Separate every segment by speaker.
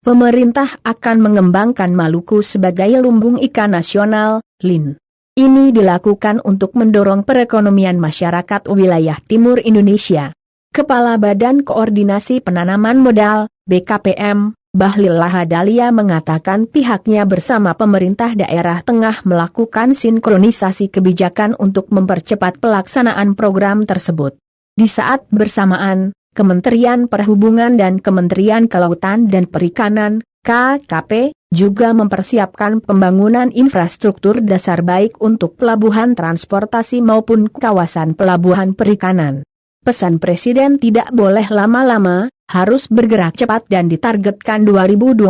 Speaker 1: pemerintah akan mengembangkan Maluku sebagai lumbung ikan nasional, LIN. Ini dilakukan untuk mendorong perekonomian masyarakat wilayah timur Indonesia. Kepala Badan Koordinasi Penanaman Modal, BKPM, Bahlil Lahadalia mengatakan pihaknya bersama pemerintah daerah tengah melakukan sinkronisasi kebijakan untuk mempercepat pelaksanaan program tersebut. Di saat bersamaan, Kementerian Perhubungan dan Kementerian Kelautan dan Perikanan, KKP, juga mempersiapkan pembangunan infrastruktur dasar baik untuk pelabuhan transportasi maupun kawasan pelabuhan perikanan. Pesan Presiden tidak boleh lama-lama, harus bergerak cepat dan ditargetkan 2023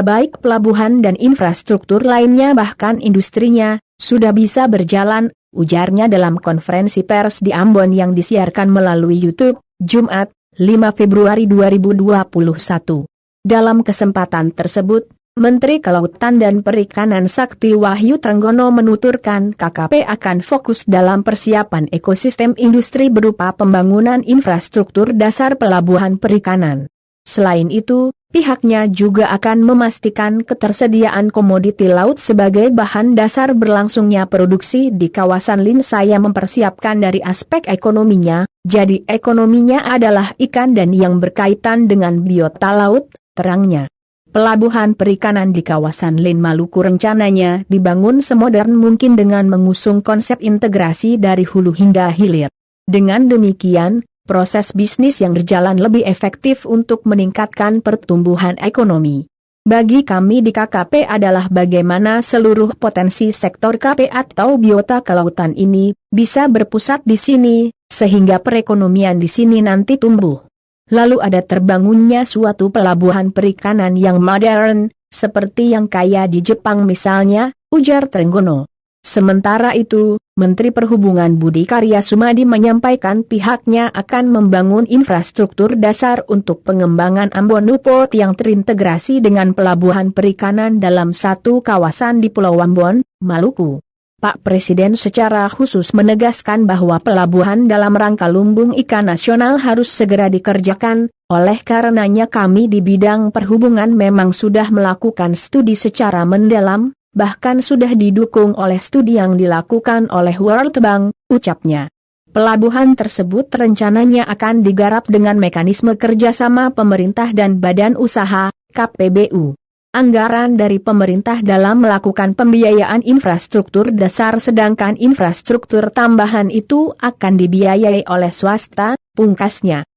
Speaker 1: baik pelabuhan dan infrastruktur lainnya bahkan industrinya, sudah bisa berjalan, ujarnya dalam konferensi pers di Ambon yang disiarkan melalui YouTube, Jumat, 5 Februari 2021. Dalam kesempatan tersebut, Menteri Kelautan dan Perikanan Sakti Wahyu Trenggono menuturkan KKP akan fokus dalam persiapan ekosistem industri berupa pembangunan infrastruktur dasar pelabuhan perikanan. Selain itu, pihaknya juga akan memastikan ketersediaan komoditi laut sebagai bahan dasar berlangsungnya produksi di kawasan LIN. Saya mempersiapkan dari aspek ekonominya, jadi ekonominya adalah ikan dan yang berkaitan dengan biota laut, terangnya. Pelabuhan perikanan di kawasan LIN Maluku rencananya dibangun semodern mungkin dengan mengusung konsep integrasi dari hulu hingga hilir. Dengan demikian, proses bisnis yang berjalan lebih efektif untuk meningkatkan pertumbuhan ekonomi. Bagi kami di KKP adalah bagaimana seluruh potensi sektor KP atau biota kelautan ini bisa berpusat di sini, sehingga perekonomian di sini nanti tumbuh. Lalu ada terbangunnya suatu pelabuhan perikanan yang modern, seperti yang kaya di Jepang misalnya, ujar Trenggono. Sementara itu, Menteri Perhubungan Budi Karya Sumadi menyampaikan pihaknya akan membangun infrastruktur dasar untuk pengembangan Ambon Port yang terintegrasi dengan pelabuhan perikanan dalam satu kawasan di Pulau Ambon, Maluku. Pak Presiden secara khusus menegaskan bahwa pelabuhan dalam rangka lumbung ikan nasional harus segera dikerjakan, oleh karenanya kami di bidang perhubungan memang sudah melakukan studi secara mendalam, bahkan sudah didukung oleh studi yang dilakukan oleh World Bank, ucapnya. Pelabuhan tersebut rencananya akan digarap dengan mekanisme kerjasama pemerintah dan badan usaha, KPBU. Anggaran dari pemerintah dalam melakukan pembiayaan infrastruktur dasar sedangkan infrastruktur tambahan itu akan dibiayai oleh swasta, pungkasnya.